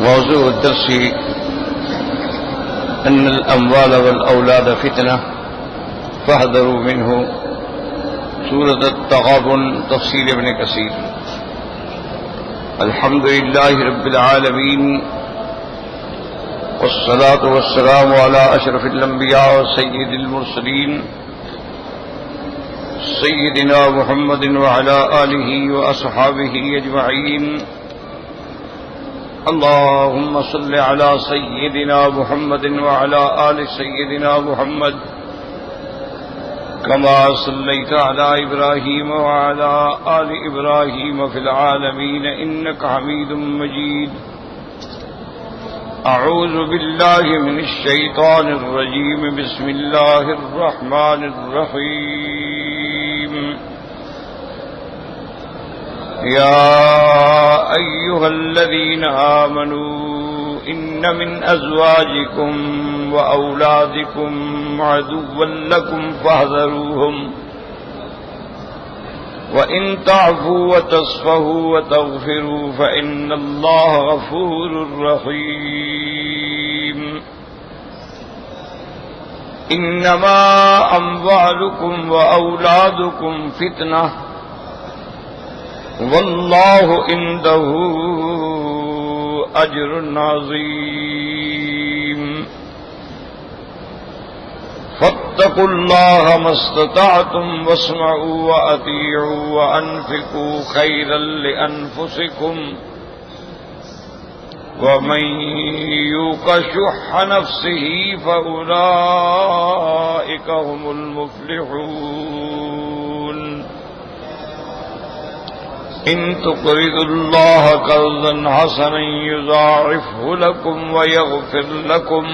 موضوع الدرس أن الأموال والأولاد فتنة فاحذروا منه. سورة التغابن، تفسير ابن كثير. الحمد لله رب العالمين، والصلاة والسلام على أشرف الأنبياء وسيد المرسلين سيدنا محمد وعلى آله وأصحابه أجمعين. اللهم صل على سيدنا محمد وعلى آل سيدنا محمد كما صليت على إبراهيم وعلى آل إبراهيم في العالمين إنك حميد مجيد. أعوذ بالله من الشيطان الرجيم. بسم الله الرحمن الرحيم. يا أيها الذين آمنوا إن من أزواجكم وأولادكم عدوا لكم فاحذروهم وإن تعفوا وتصفحوا وتغفروا فإن الله غفور رحيم. إنما أموالكم وأولادكم فتنة والله عنده أجر عظيم. فاتقوا الله ما استطعتم واسمعوا وأطيعوا وأنفقوا خيرا لأنفسكم ومن يوق شح نفسه فأولئك هم المفلحون. إن تقرضوا الله قرضا حسنا يضاعفه لكم ويغفر لكم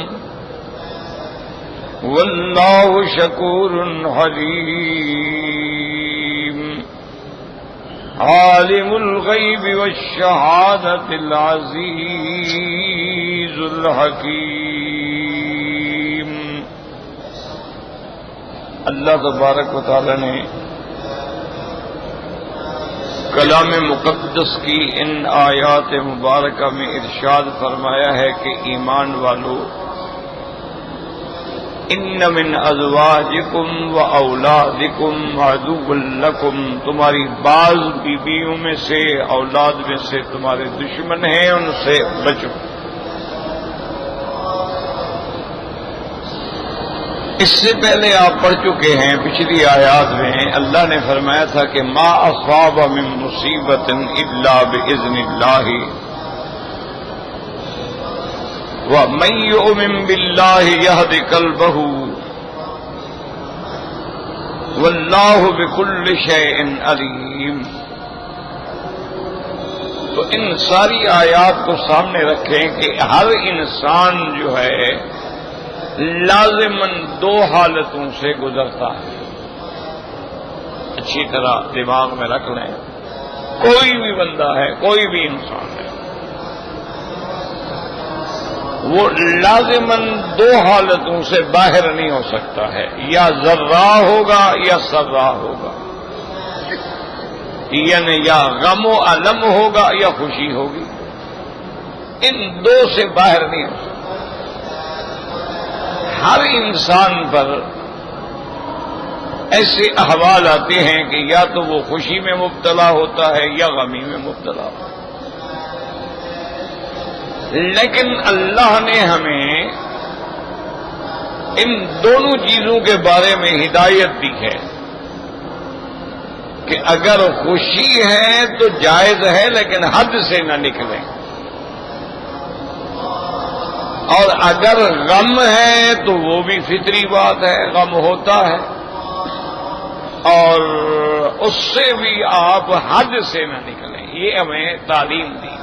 والله شكور حليم. عالم الغيب والشهادة العزيز الحكيم. اللہ تبارک و تعالی نے کلام مقدس کی ان آیات مبارکہ میں ارشاد فرمایا ہے کہ ایمان والو، ان من ازواجکم و اولادکم عدو لکم، تمہاری بعض بیویوں میں سے، اولاد میں سے تمہارے دشمن ہیں، ان سے بچو. اس سے پہلے آپ پڑھ چکے ہیں پچھلی آیات میں اللہ نے فرمایا تھا کہ ما اصاب من مصیبت الا باذن اللہ ومن یؤمن باللہ یہد قلبہ واللہ بکل شیء علیم. تو ان ساری آیات کو سامنے رکھیں کہ ہر انسان جو ہے لازماً دو حالتوں سے گزرتا ہے. اچھی طرح دماغ میں رکھ لیں، کوئی بھی بندہ ہے، کوئی بھی انسان ہے، وہ لازماً دو حالتوں سے باہر نہیں ہو سکتا ہے. یا ذرہ ہوگا یا سرہ ہوگا، یعنی یا غم و الم ہوگا یا خوشی ہوگی. ان دو سے باہر نہیں ہو سکتا. ہر انسان پر ایسے احوال آتے ہیں کہ یا تو وہ خوشی میں مبتلا ہوتا ہے یا غمی میں مبتلا ہوتا ہے. لیکن اللہ نے ہمیں ان دونوں چیزوں کے بارے میں ہدایت دی ہے کہ اگر خوشی ہے تو جائز ہے لیکن حد سے نہ نکلیں، اور اگر غم ہے تو وہ بھی فطری بات ہے، غم ہوتا ہے، اور اس سے بھی آپ حد سے نہ نکلیں. یہ ہمیں تعلیم دی.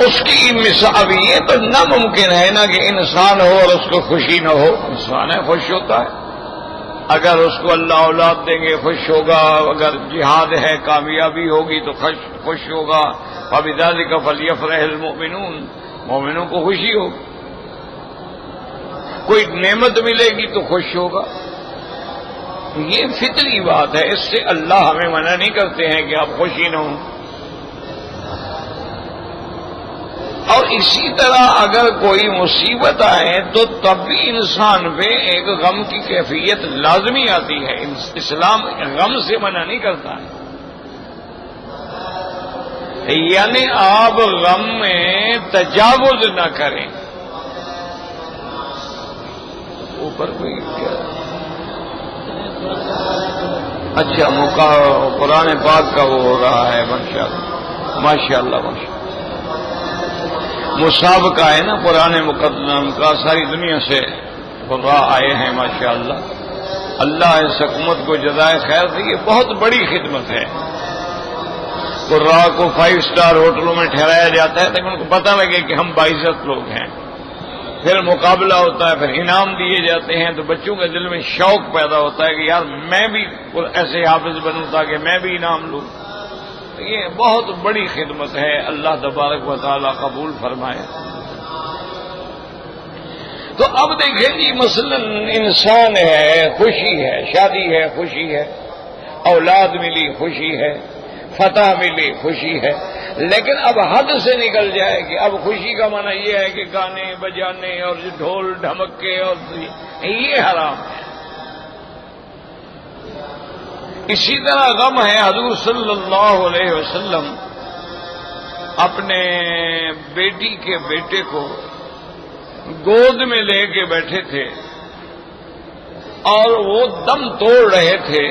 اس کی مثال یہ تو ناممکن ہے نا کہ انسان ہو اور اس کو خوشی نہ ہو. انسان ہے، خوش ہوتا ہے. اگر اس کو اللہ اولاد دیں گے خوش ہوگا، اگر جہاد ہے کامیابی ہوگی تو خوش ہوگا. فبذلک فلیفرح المؤمنون، مومنوں کو خوشی ہوگی. کوئی نعمت ملے گی تو خوش ہوگا. یہ فطری بات ہے، اس سے اللہ ہمیں منع نہیں کرتے ہیں کہ آپ خوشی نہ ہوں۔ اور اسی طرح اگر کوئی مصیبت آئے تو تب بھی انسان پہ ایک غم کی کیفیت لازمی آتی ہے۔ اسلام غم سے منع نہیں کرتا ہے، یعنی آپ غم میں تجاوز نہ کریں۔ اوپر کوئی کیا اچھا قرآن پاک کا وہ ہو رہا ہے، ماشاءاللہ ماشاءاللہ ماشاءاللہ۔ مسابقہ ہے نا قرآن مقدم کا، ساری دنیا سے قراء آئے ہیں ماشاءاللہ۔ اللہ اس حکومت کو جزائے خیر دے، یہ بہت بڑی خدمت ہے۔ قراء کو 5 اسٹار ہوٹلوں میں ٹھہرایا جاتا ہے تاکہ ان کو پتہ لگے کہ ہم باعزت لوگ ہیں، پھر مقابلہ ہوتا ہے، پھر انعام دیے جاتے ہیں، تو بچوں کے دل میں شوق پیدا ہوتا ہے کہ یار میں بھی ایسے حافظ بنوں تاکہ میں بھی انعام لوں۔ یہ بہت بڑی خدمت ہے، اللہ تبارک و تعالی قبول فرمائے۔ تو اب دیکھیں جی، مثلا انسان ہے، خوشی ہے، شادی ہے، خوشی ہے، اولاد ملی، خوشی ہے، فتح ملی، خوشی ہے، لیکن اب حد سے نکل جائے کہ اب خوشی کا معنی یہ ہے کہ گانے بجانے اور ڈھول ڈھمکے اور یہ حرام ہے۔ اسی طرح غم ہے، حضور صلی اللہ علیہ وسلم اپنے بیٹی کے بیٹے کو گود میں لے کے بیٹھے تھے اور وہ دم توڑ رہے تھے،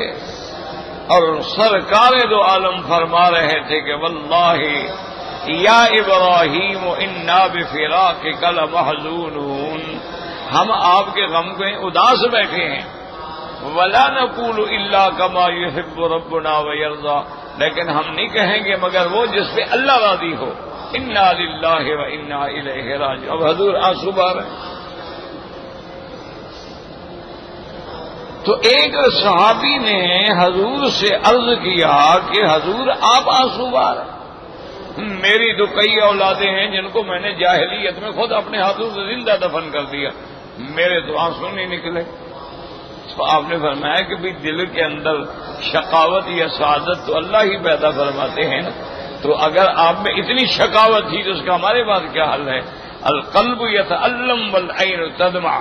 اور سرکار دو عالم فرما رہے تھے کہ واللہ یا ابراہیم انا بفراقک لمحزونون، ہم آپ کے غم میں اداس بیٹھے ہیں، ولا نقول الا کما یحب ربنا ویرضا، لیکن ہم نہیں کہیں گے مگر وہ جس پہ اللہ راضی ہو، انا للہ و انا الیہ راجعون۔ اب حضور آنسو بہا رہے ہیں۔ تو ایک صحابی نے حضور سے عرض کیا کہ حضور آپ آنسو بہا رہے ہیں، میری تو کئی اولادیں ہیں جن کو میں نے جاہلیت میں خود اپنے ہاتھوں سے زندہ دفن کر دیا، میرے تو آنسو نہیں نکلے۔ تو آپ نے فرمایا کہ بھی دل کے اندر شقاوت یا سعادت تو اللہ ہی پیدا فرماتے ہیں نا، تو اگر آپ میں اتنی شقاوت تھی تو اس کا ہمارے پاس کیا حل ہے؟ القلب یتألم والعین تدمع،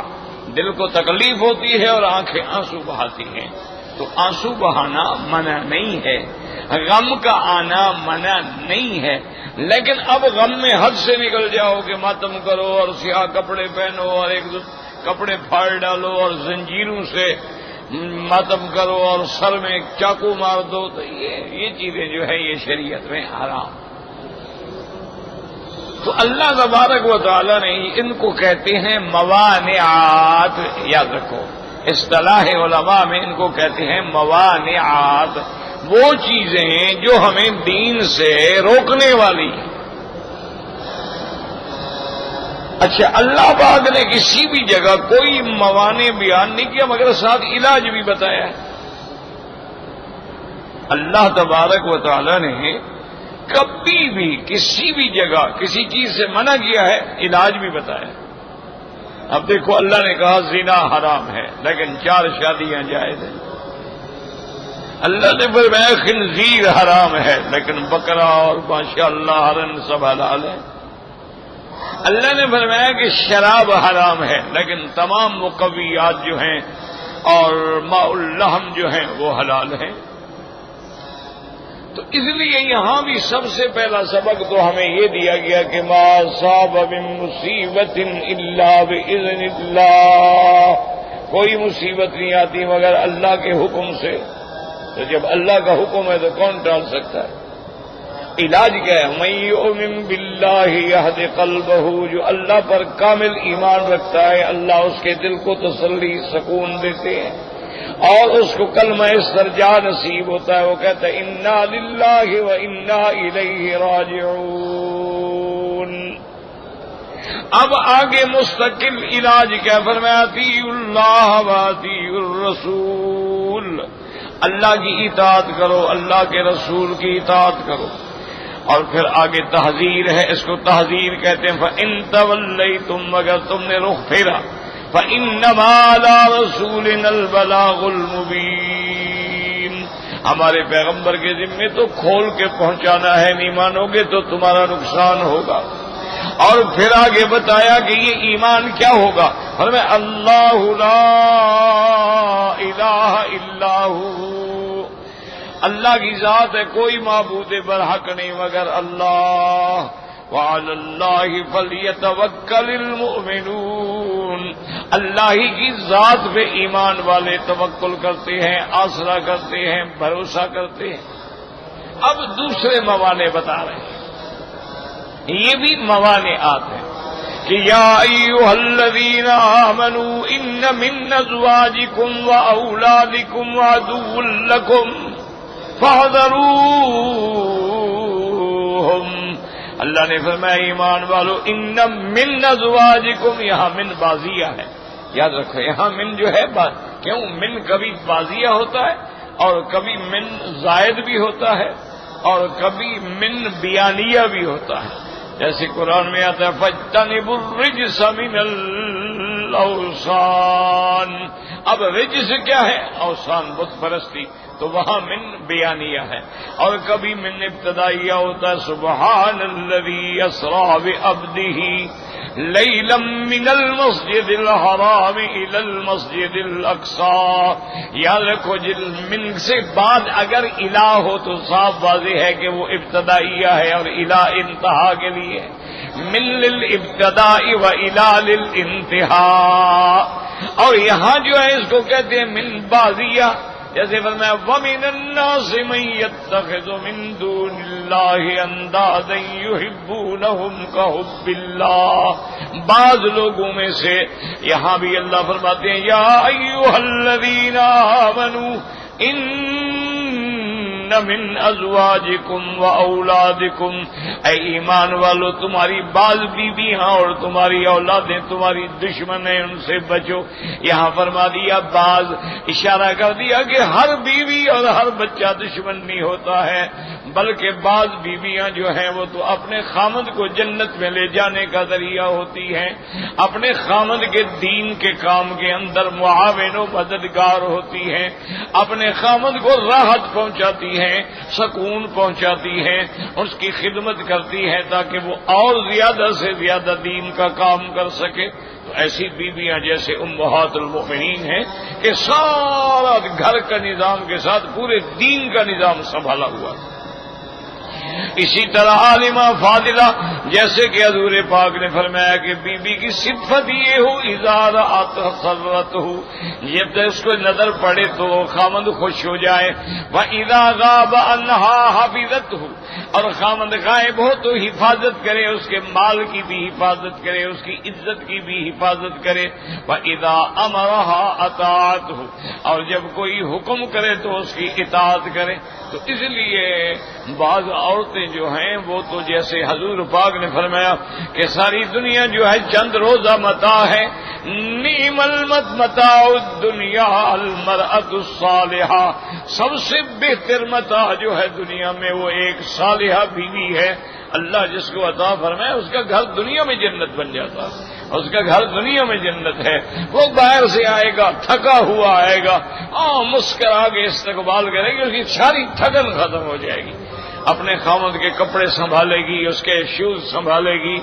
دل کو تکلیف ہوتی ہے اور آنکھیں آنسو بہاتی ہیں، تو آنسو بہانا منع نہیں ہے، غم کا آنا منع نہیں ہے، لیکن اب غم میں حد سے نکل جاؤ کہ ماتم کرو اور سیاہ کپڑے پہنو اور ایک کپڑے پھاڑ ڈالو اور زنجیروں سے ماتم کرو اور سر میں چاقو مار دو، تو یہ چیزیں جو ہے یہ شریعت میں حرام۔ تو اللہ تبارک و تعالی نے ان کو کہتے ہیں موانعات، یاد رکھو اصطلاح علماء میں ان کو کہتے ہیں موانعات، وہ چیزیں جو ہمیں دین سے روکنے والی ہیں۔ اچھا، اللہ پاک نے کسی بھی جگہ کوئی موانع بیان نہیں کیا مگر ساتھ علاج بھی بتایا ہے۔ اللہ تبارک و تعالی نے کبھی بھی کسی بھی جگہ کسی چیز سے منع کیا ہے، علاج بھی بتایا ہے۔ اب دیکھو، اللہ نے کہا زنا حرام ہے لیکن 4 شادیاں جائز ہیں۔ اللہ نے فرمایا خنزیر حرام ہے لیکن بکرا اور ماشاءاللہ ہرن سب حلال ہے۔ اللہ نے فرمایا کہ شراب حرام ہے لیکن تمام مقویات جو ہیں اور ماء اللحم جو ہیں وہ حلال ہیں۔ تو اس لیے یہاں بھی سب سے پہلا سبق تو ہمیں یہ دیا گیا کہ ما اصاب من مصیبت الا باذن اللہ، کوئی مصیبت نہیں آتی مگر اللہ کے حکم سے، تو جب اللہ کا حکم ہے تو کون ٹال سکتا ہے؟ علاج کیا ہے؟ من یؤمن باللہ یہد قلبہ، جو اللہ پر کامل ایمان رکھتا ہے اللہ اس کے دل کو تسلی سکون دیتے ہیں اور اس کو کلمہ استرجاع نصیب ہوتا ہے، وہ کہتا ہے انا للہ و انا الیہ راجعون۔ اب آگے مستقل علاج کیا فرمایا؟ اطیعوا اللہ و اطیعوا الرسول، اللہ کی اطاعت کرو، اللہ کے رسول کی اطاعت کرو۔ اور پھر آگے تحذیر ہے، اس کو تحذیر کہتے ہیں فَإِن تَوَلَّيْتُمْ، اگر تم نے رخ پھیرا، فَإِنَّمَا عَلَىٰ رَسُولِنَا الْبَلَاغُ الْمُبِينُ، ہمارے پیغمبر کے ذمے تو کھول کے پہنچانا ہے، نہیں مانو گے تو تمہارا نقصان ہوگا۔ اور پھر آگے بتایا کہ یہ ایمان کیا ہوگا، فرمایا اللہ لا الہ الا ہو، اللہ کی ذات ہے، کوئی معبود برحق نہیں مگر اللہ، وعلی اللہ فلیتوکل المؤمنون، اللہ ہی کی ذات پہ ایمان والے توکل کرتے ہیں، آسرا کرتے ہیں، بھروسہ کرتے ہیں۔ اب دوسرے موانع بتا رہے ہیں، یہ بھی موانعات ہیں کہ یا ایھا الذین آمنوا ان من ازواجکم واولادکم عدو لکم فاحذروہم، اللہ نے فرمایا ایمان والو ان من ازواجکم، یہاں من بازیہ ہے، یاد رکھو یہاں من جو ہے کیوں من کبھی بازیہ ہوتا ہے اور کبھی من زائد بھی ہوتا ہے اور کبھی من بیانیہ بھی ہوتا ہے، جیسے قرآن میں آتا ہے فاجتنبوا الرجس من الاوثان، اب رجس کیا ہے؟ اوثان، بت پرستی، تو وہاں من بیانیہ ہے، اور کبھی من ابتدائیہ ہوتا ہے سبحان الذی اسریٰ بعبدہ لیلا من المسجد الحرام الی المسجد الاقصی، یاد رکھو من سے بعد اگر الہ ہو تو صاف واضح ہے کہ وہ ابتدائیہ ہے اور الہ انتہا کے لیے، من للابتداء و الہ للانتہاء، اور یہاں جو ہے اس کو کہتے ہیں من بازیہ، جیسے فرمایا وَمِنَ النَّاسِ مَن يَتَّخِذُ مِن دُونِ اللَّهِ أَندَادًا يُحِبُّونَهُمْ كَحُبِّ اللَّهِ، بعض لوگوں میں سے یہاں بھی اللہ فرماتے ہیں یا ایھا الذین آمنوا ان من ازواجکم واولادکم، اے ایمان والو تمہاری بعض بیویاں اور تمہاری اولادیں تمہاری دشمن ہیں، ان سے بچو۔ یہاں فرما دیا بعض، اشارہ کر دیا کہ ہر بیوی اور ہر بچہ دشمن نہیں ہوتا ہے، بلکہ بعض بیویاں جو ہیں وہ تو اپنے خامد کو جنت میں لے جانے کا ذریعہ ہوتی ہیں، اپنے خامد کے دین کے کام کے اندر معاون و مددگار ہوتی ہیں، اپنے خامد کو راحت پہنچاتی ہیں، سکون پہنچاتی ہیں، اس کی خدمت کرتی ہیں تاکہ وہ اور زیادہ سے زیادہ دین کا کام کر سکے۔ تو ایسی بیویاں جیسے امہات المؤمنین ہیں کہ سارا گھر کا نظام کے ساتھ پورے دین کا نظام سنبھالا ہوا۔ اسی طرح عالمہ فاضلہ، جیسے کہ حضور پاک نے فرمایا کہ بی بی کی صفت یہ ہو اذا رأت سرتہ، جب اس کو نظر پڑے تو خامند خوش ہو جائے، وَإِذَا غَابَ عَنْهَا حَفِظَتْهُ، اور خامند غائب ہو تو حفاظت کرے، اس کے مال کی بھی حفاظت کرے، اس کی عزت کی بھی حفاظت کرے، وَإِذَا أَمَرَهَا أَطَاعَتْهُ، اور جب کوئی حکم کرے تو اس کی اطاعت کرے۔ تو اس لیے بعض عورتیں جو ہیں وہ تو جیسے حضور پاک نے فرمایا کہ ساری دنیا جو ہے چند روزہ متاع ہے، نعم المتاع الدنیا المرأة الصالحہ، سب سے بہتر متاع جو ہے دنیا میں وہ ایک صالحہ بیوی ہے۔ اللہ جس کو عطا فرمائے اس کا گھر دنیا میں جنت بن جاتا ہے، اس کا گھر دنیا میں جنت ہے۔ وہ باہر سے آئے گا تھکا ہوا آئے گا، مسکرا کے استقبال کرے گی، اس کی ساری تھکن ختم ہو جائے گی، اپنے خاوند کے کپڑے سنبھالے گی، اس کے شوز سنبھالے گی،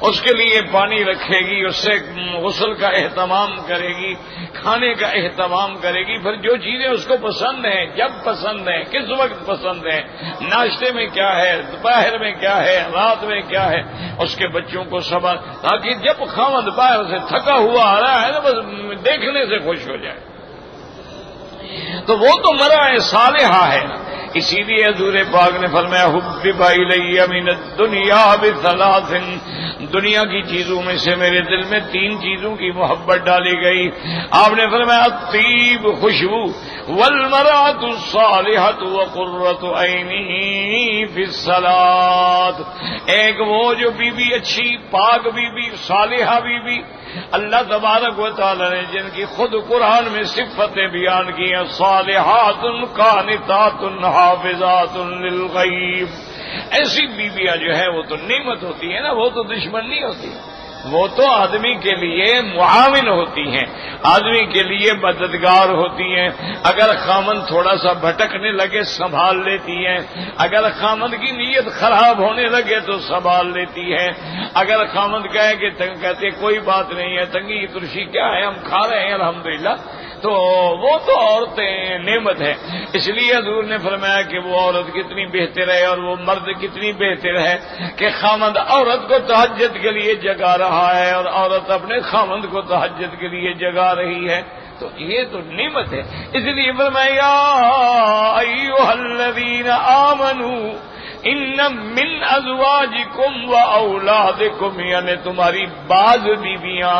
اس کے لیے پانی رکھے گی، اس سے غسل کا اہتمام کرے گی، کھانے کا اہتمام کرے گی، پھر جو چیزیں اس کو پسند ہیں، جب پسند ہیں، کس وقت پسند ہیں، ناشتے میں کیا ہے، دوپہر میں کیا ہے، رات میں کیا ہے، اس کے بچوں کو سنبھال، تاکہ جب خاوند باہر سے تھکا ہوا آ رہا ہے نا بس دیکھنے سے خوش ہو جائے۔ تو وہ تو مرأة صالحہ ہے نا۔ اسی لیے حضور پاک نے فرمایا حبب الی من الدنیا بثلاث، دنیا کی چیزوں میں سے میرے دل میں 3 چیزوں کی محبت ڈالی گئی۔ آپ نے فرمایا الطیب، خوشبو، والمرأة الصالحة وقرۃ عینی فی الصلاۃ، ایک وہ جو بی بی اچھی پاک بی بی صالحہ بی بی، اللہ تبارک و تعالی نے جن کی خود قرآن میں صفتیں بیان کی ہیں، صالحات قانتات حافظات للغیب، ایسی بیویاں جو ہے وہ تو نعمت ہوتی ہے نا، وہ تو دشمن نہیں ہوتی۔ وہ تو آدمی کے لیے معاون ہوتی ہیں، آدمی کے لیے مددگار ہوتی ہیں. اگر خامن تھوڑا سا بھٹکنے لگے سنبھال لیتی ہیں، اگر خامن کی نیت خراب ہونے لگے تو سنبھال لیتی ہے. اگر خامن کہے کہ کہتے کوئی بات نہیں ہے، تنگی ترشی کیا ہے، ہم کھا رہے ہیں الحمدللہ، تو وہ تو عورتیں نعمت ہے. اس لیے حضور نے فرمایا کہ وہ عورت کتنی بہتر ہے اور وہ مرد کتنی بہتر ہے کہ خامند عورت کو تہجد کے لیے جگا رہا ہے اور عورت اپنے خامند کو تہجد کے لیے جگا رہی ہے. تو یہ تو نعمت ہے. اس لیے فرمایا ایھا الذین آمنوا ان من ازواجکم و اولادکم، یعنی تمہاری بعض بیویاں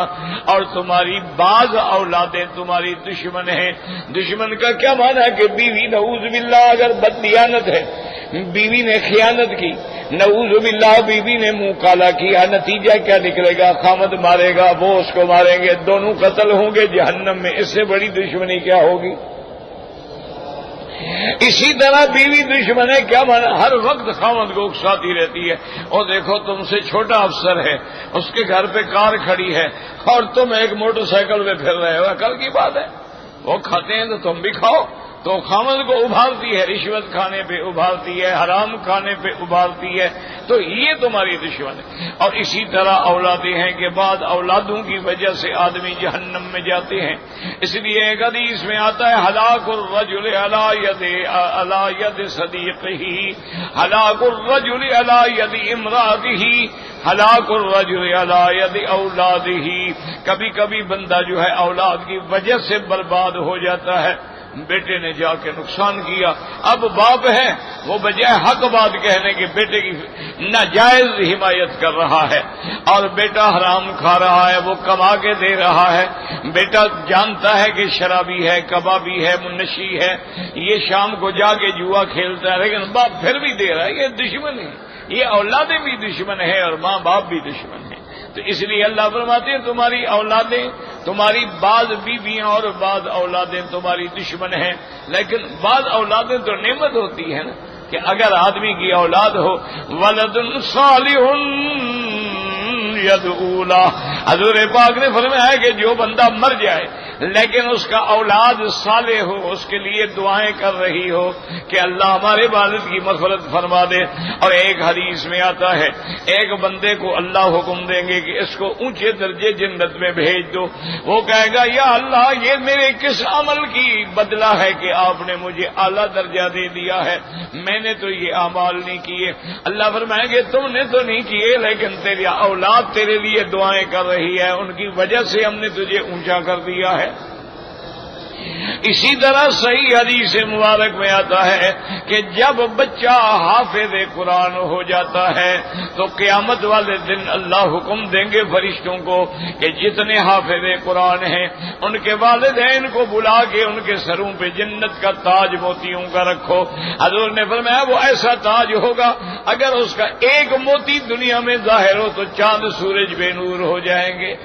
اور تمہاری بعض اولادیں تمہاری دشمن ہیں. دشمن کا کیا معنی ہے کہ بیوی نعوذ باللہ اگر بددیانت ہے، بیوی نے خیانت کی، نعوذ باللہ بیوی نے منہ کالا کیا، نتیجہ کیا نکلے گا؟ خامد مارے گا، وہ اس کو ماریں گے، دونوں قتل ہوں گے جہنم میں. اس سے بڑی دشمنی کیا ہوگی؟ اسی طرح بیوی دشمن ہے کیا مانا؟ ہر وقت خاوند کو اکساتی رہتی ہے. اور دیکھو تم سے چھوٹا افسر ہے، اس کے گھر پہ کار کھڑی ہے اور تم ایک موٹر سائیکل پہ پھر رہے ہو، عقل کی بات ہے؟ وہ کھاتے ہیں تو تم بھی کھاؤ. تو خاوند کو ابھارتی ہے، رشوت کھانے پہ ابھارتی ہے، حرام کھانے پہ ابھارتی ہے، تو یہ تمہاری دشمن ہے. اور اسی طرح اولادیں ہیں کہ بعد اولادوں کی وجہ سے آدمی جہنم میں جاتے ہیں. اس لیے ایک حدیث میں آتا ہے ہلاک الرجل علی ید صدیقہ، ہلاک الرجل علی ید امرأتہ، ہلاک الرجل علی ید اولادہ. کبھی کبھی بندہ جو ہے اولاد کی وجہ سے برباد ہو جاتا ہے. بیٹے نے جا کے نقصان کیا، اب باپ ہے وہ بجائے حق بات کہنے کے بیٹے کی ناجائز حمایت کر رہا ہے، اور بیٹا حرام کھا رہا ہے، وہ کما کے دے رہا ہے. بیٹا جانتا ہے کہ شرابی ہے، کبابی ہے، منشی ہے، یہ شام کو جا کے جوا کھیلتا ہے، لیکن باپ پھر بھی دے رہا ہے. یہ دشمن ہے، یہ اولادیں بھی دشمن ہے اور ماں باپ بھی دشمن ہے. تو اس لیے اللہ فرماتے ہیں تمہاری اولادیں، تمہاری بعض بیویاں اور بعض اولادیں تمہاری دشمن ہیں. لیکن بعض اولادیں تو نعمت ہوتی ہے نا، کہ اگر آدمی کی اولاد ہو ولد صالح یدعو لہ، حضور پاک نے فرمایا کہ جو بندہ مر جائے لیکن اس کا اولاد صالح ہو، اس کے لیے دعائیں کر رہی ہو کہ اللہ ہمارے والد کی مغفرت فرما دے. اور ایک حدیث میں آتا ہے ایک بندے کو اللہ حکم دیں گے کہ اس کو اونچے درجے جنت میں بھیج دو. وہ کہے گا یا اللہ یہ میرے کس عمل کی بدلہ ہے کہ آپ نے مجھے اعلیٰ درجہ دے دیا ہے، میں نے تو یہ اعمال نہیں کیے. اللہ فرمائیں گے تم نے تو نہیں کیے، لیکن تیری اولاد تیرے لیے دعائیں کر رہی ہے، ان کی وجہ سے ہم نے تجھے اونچا کر دیا ہے. اسی طرح صحیح حدیث مبارک میں آتا ہے کہ جب بچہ حافظ قرآن ہو جاتا ہے تو قیامت والے دن اللہ حکم دیں گے فرشتوں کو کہ جتنے حافظ قرآن ہیں ان کے والدین کو بلا کے ان کے سروں پہ جنت کا تاج موتیوں کا رکھو. حضور نے فرمایا وہ ایسا تاج ہوگا اگر اس کا ایک موتی دنیا میں ظاہر ہو تو چاند سورج بے نور ہو جائیں گے.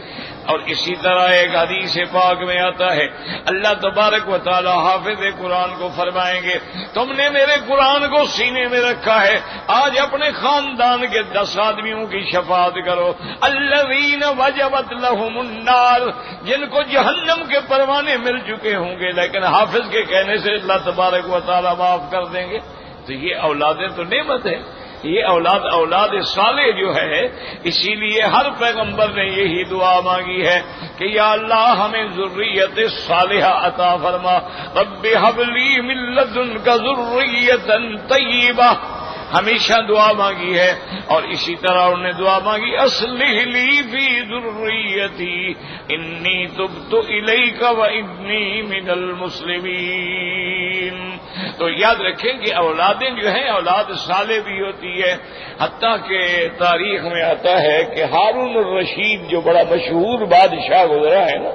اور اسی طرح ایک حدیث پاک میں آتا ہے اللہ تبارک و تعالی حافظ قرآن کو فرمائیں گے تم نے میرے قرآن کو سینے میں رکھا ہے، آج اپنے خاندان کے 10 آدمیوں کی شفاعت کرو. الذین وجبت لہم النار، جن کو جہنم کے پروانے مل چکے ہوں گے لیکن حافظ کے کہنے سے اللہ تبارک و تعالی معاف کر دیں گے. تو یہ اولادیں تو نعمت ہے، یہ اولاد صالح جو ہے. اسی لیے ہر پیغمبر نے یہی دعا مانگی ہے کہ یا اللہ ہمیں ذریت صالحہ عطا فرما. رب ہب لی من لدنک ذریۃ طیبہ، ہمیشہ دعا مانگی ہے. اور اسی طرح انہوں نے دعا مانگی اصلح لی فی ذریتی انی تبت الیک وانی من المسلمین. تو یاد رکھیں کہ اولادیں جو ہیں اولاد صالح بھی ہوتی ہے. حتیٰ کہ تاریخ میں آتا ہے کہ ہارون الرشید جو بڑا مشہور بادشاہ گزرا ہے نا،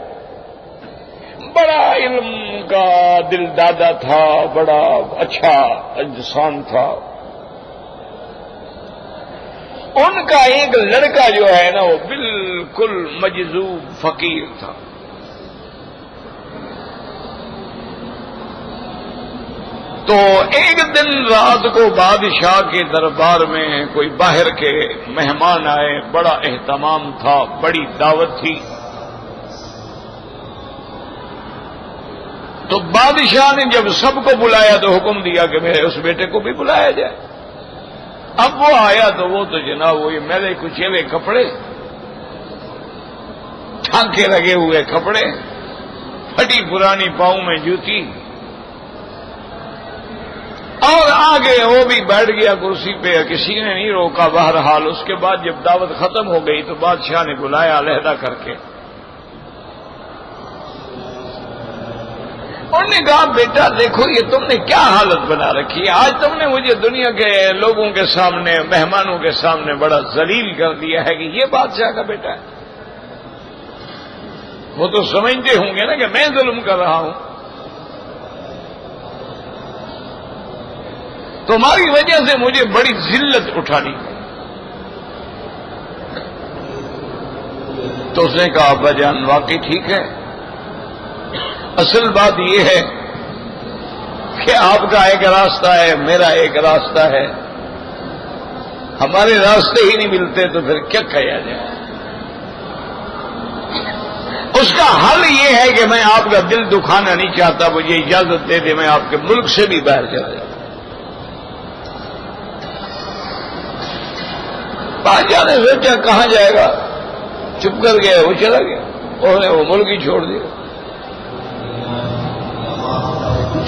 بڑا علم کا دل دادا تھا، بڑا اچھا انسان تھا. ان کا ایک لڑکا جو ہے نا وہ بالکل مجذوب فقیر تھا. تو ایک دن رات کو بادشاہ کے دربار میں کوئی باہر کے مہمان آئے، بڑا اہتمام تھا، بڑی دعوت تھی. تو بادشاہ نے جب سب کو بلایا تو حکم دیا کہ میرے اس بیٹے کو بھی بلایا جائے. اب وہ آیا تو وہ تو جناب وہی میلے کچیلے کپڑے، ٹھانکے لگے ہوئے کپڑے، پھٹی پرانی پاؤں میں جوتی، اور آگے وہ بھی بیٹھ گیا کرسی پہ، کسی نے نہیں روکا. بہرحال اس کے بعد جب دعوت ختم ہو گئی تو بادشاہ نے بلایا علیحدہ کر کے. انہوں نے کہا بیٹا دیکھو یہ تم نے کیا حالت بنا رکھی ہے، آج تم نے مجھے دنیا کے لوگوں کے سامنے، مہمانوں کے سامنے بڑا ذلیل کر دیا ہے کہ یہ بادشاہ کا بیٹا ہے. وہ تو سمجھتے ہوں گے نا کہ میں ظلم کر رہا ہوں. تمہاری وجہ سے مجھے بڑی ذلت اٹھانی ہے. تو اس نے کہا ابا جان واقعی ٹھیک ہے، اصل بات یہ ہے کہ آپ کا ایک راستہ ہے، میرا ایک راستہ ہے، ہمارے راستے ہی نہیں ملتے تو پھر کیا کہا جائے. اس کا حل یہ ہے کہ میں آپ کا دل دکھانا نہیں چاہتا، مجھے اجازت دے دے میں آپ کے ملک سے بھی باہر چلا جاتا. بادشاہ نے سوچا کہاں جائے گا، چپ کر گیا، وہ چلا گیا، انہوں نے وہ ملک ہی چھوڑ دیا.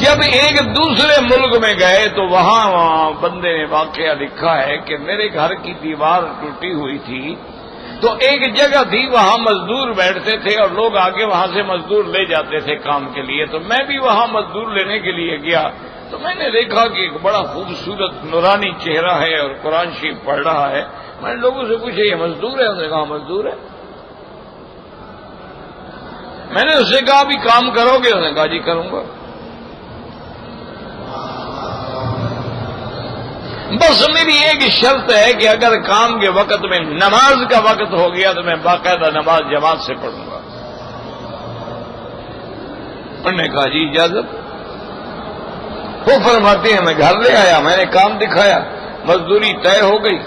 جب ایک دوسرے ملک میں گئے تو وہاں بندے نے واقعہ لکھا ہے کہ میرے گھر کی دیوار ٹوٹی ہوئی تھی، تو ایک جگہ تھی وہاں مزدور بیٹھتے تھے اور لوگ آگے وہاں سے مزدور لے جاتے تھے کام کے لیے. تو میں بھی وہاں مزدور لینے کے لیے گیا تو میں نے دیکھا کہ ایک بڑا خوبصورت نورانی چہرہ ہے اور قرآن شریف پڑھ رہا ہے. میں نے لوگوں سے پوچھا یہ مزدور ہے؟ انہوں نے کہا مزدور ہے. میں نے اس سے کہا بھی کام کرو گے؟ انہوں نے کہا جی کروں گا. بس میری ایک شرط ہے کہ اگر کام کے وقت میں نماز کا وقت ہو گیا تو میں باقاعدہ نماز جماعت سے پڑھوں گا. انہوں نے کہا جی اجازت. وہ فرماتے ہیں میں گھر لے آیا، میں نے کام دکھایا، مزدوری طے ہو گئی،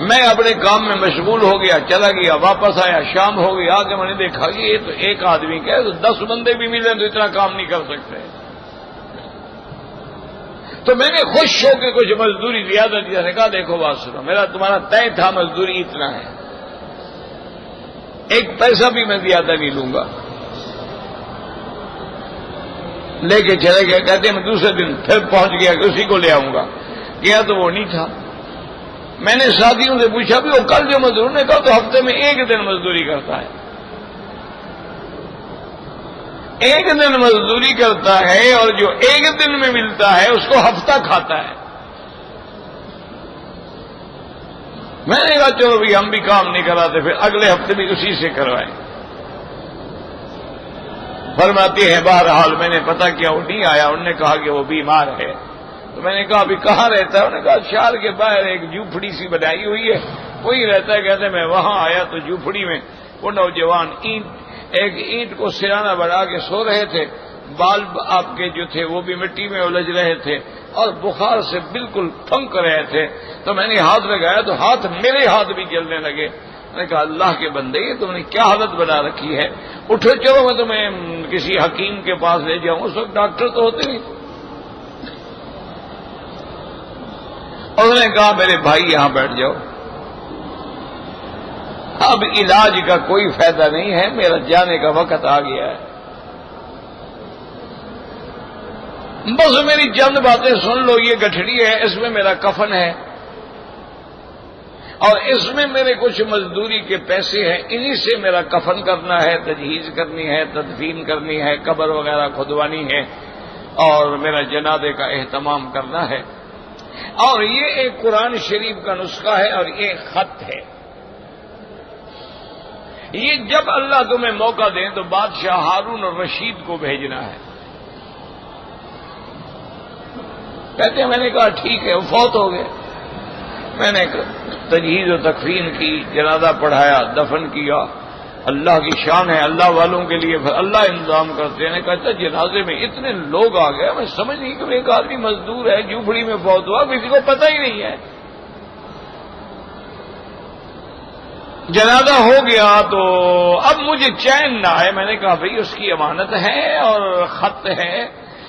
میں اپنے کام میں مشغول ہو گیا، چلا گیا، واپس آیا، شام ہو گئی، آگے میں نے دیکھا کہ یہ تو ایک آدمی کا ہے، تو 10 بندے بھی ملے تو اتنا کام نہیں کر سکتے. تو میں نے خوش ہو کے کچھ مزدوری زیادہ دیا. نے کہا دیکھو بات سنو، میرا تمہارا طے تھا مزدوری اتنا ہے، ایک پیسہ بھی میں زیادہ نہیں لوں گا. لے کے چلے گئے. کہتے میں دوسرے دن پھر پہنچ گیا کہ اسی کو لے آؤں گا. گیا تو وہ نہیں تھا. میں نے ساتھیوں سے پوچھا بھی وہ کل جو مزدور نے کہا تو ہفتے میں ایک دن مزدوری کرتا ہے. ایک دن مزدوری کرتا ہے اور جو ایک دن میں ملتا ہے اس کو ہفتہ کھاتا ہے. میں نے کہا چلو بھی ہم بھی کام نہیں کراتے، پھر اگلے ہفتے بھی اسی سے کروائیں. فرماتے ہیں بہرحال میں نے پتہ کیا وہ نہیں آیا. انہوں نے کہا کہ وہ بیمار ہے. تو میں نے کہا ابھی کہاں رہتا ہے؟ انہوں نے کہا شہر کے باہر ایک جھوپڑی سی بنائی ہوئی ہے وہی رہتا ہے. کہتے میں وہاں آیا تو جھوپڑی میں وہ نوجوان ایک اینٹ کو سرانہ بنا کے سو رہے تھے. بال آپ کے جو تھے وہ بھی مٹی میں الجھ رہے تھے اور بخار سے بالکل پھنک رہے تھے. تو میں نے ہاتھ لگایا تو ہاتھ میرے ہاتھ بھی جلنے لگے. میں نے کہا اللہ کے بندے یہ تم نے کیا حالت بنا رکھی ہے، اٹھو چلو میں تمہیں کسی حکیم کے پاس لے جاؤں. اس وقت ڈاکٹر تو ہوتے نہیں. انہوں نے کہا میرے بھائی یہاں بیٹھ جاؤ، اب علاج کا کوئی فائدہ نہیں ہے، میرا جانے کا وقت آ گیا ہے. بس میری چند باتیں سن لو. یہ گٹھڑی ہے، اس میں میرا کفن ہے اور اس میں میرے کچھ مزدوری کے پیسے ہیں، انہی سے میرا کفن کرنا ہے، تجہیز کرنی ہے، تدفین کرنی ہے، قبر وغیرہ کھدوانی ہے اور میرا جنازے کا اہتمام کرنا ہے. اور یہ ایک قرآن شریف کا نسخہ ہے اور یہ خط ہے. یہ جب اللہ تمہیں موقع دیں تو بادشاہ ہارون الرشید کو بھیجنا ہے. کہتے ہیں میں نے کہا ٹھیک ہے. وہ فوت ہو گئے. میں نے تجہیز و تکفین کی، جنازہ پڑھایا، دفن کیا اللہ کی شان ہے، اللہ والوں کے لیے پھر اللہ انتظام کرتے ہیں. کہتا جنازے میں اتنے لوگ آ گئے، میں سمجھ نہیں کہ ایک آدمی مزدور ہے جھوپڑی میں فوت ہوا، کسی کو پتہ ہی نہیں ہے. جنازہ ہو گیا تو اب مجھے چین نہ آئے. میں نے کہا بھئی اس کی امانت ہے اور خط ہے،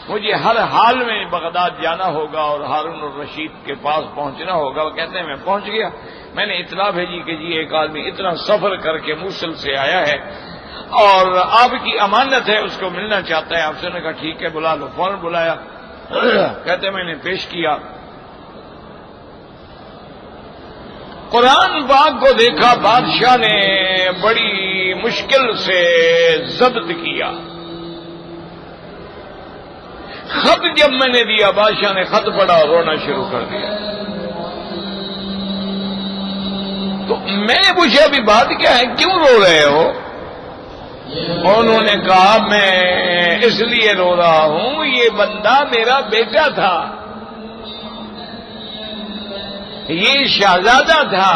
مجھے ہر حال میں بغداد جانا ہوگا اور ہارون الرشید کے پاس پہنچنا ہوگا. وہ کہتے ہیں میں پہنچ گیا. میں نے اطلاع بھیجی کہ جی ایک آدمی اتنا سفر کر کے موصل سے آیا ہے اور آپ کی امانت ہے، اس کو ملنا چاہتا ہے آپ سے. نے کہا ٹھیک ہے بلا لو. فوراً بلایا. کہتے میں نے پیش کیا. قرآن پاک کو دیکھا، بادشاہ نے بڑی مشکل سے ضبط کیا. خط جب میں نے دیا، بادشاہ نے خط پڑھا اور رونا شروع کر دیا. تو میں نے پوچھا ابھی بات کیا ہے، کیوں رو رہے ہو؟ انہوں نے کہا میں اس لیے رو رہا ہوں، یہ بندہ میرا بیٹا تھا، یہ شہزادہ تھا،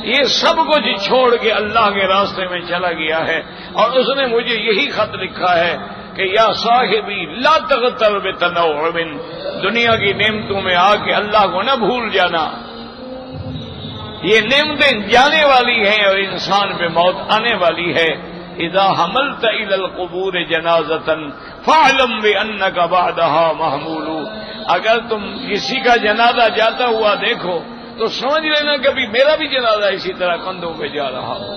یہ سب کچھ چھوڑ کے اللہ کے راستے میں چلا گیا ہے، اور اس نے مجھے یہی خط لکھا ہے کہ یا صاحبی لا تغتر بتنوع، دنیا کی نعمتوں میں آ کے اللہ کو نہ بھول جانا. یہ نعمتیں جانے والی ہیں اور انسان پہ موت آنے والی ہے. اذا حملت الى القبور جنازۃ فاعلم بانک بعدها محمول. اگر تم کسی کا جنازہ جاتا ہوا دیکھو تو سمجھ لینا کبھی میرا بھی جنازہ اسی طرح کندھوں پہ جا رہا ہو.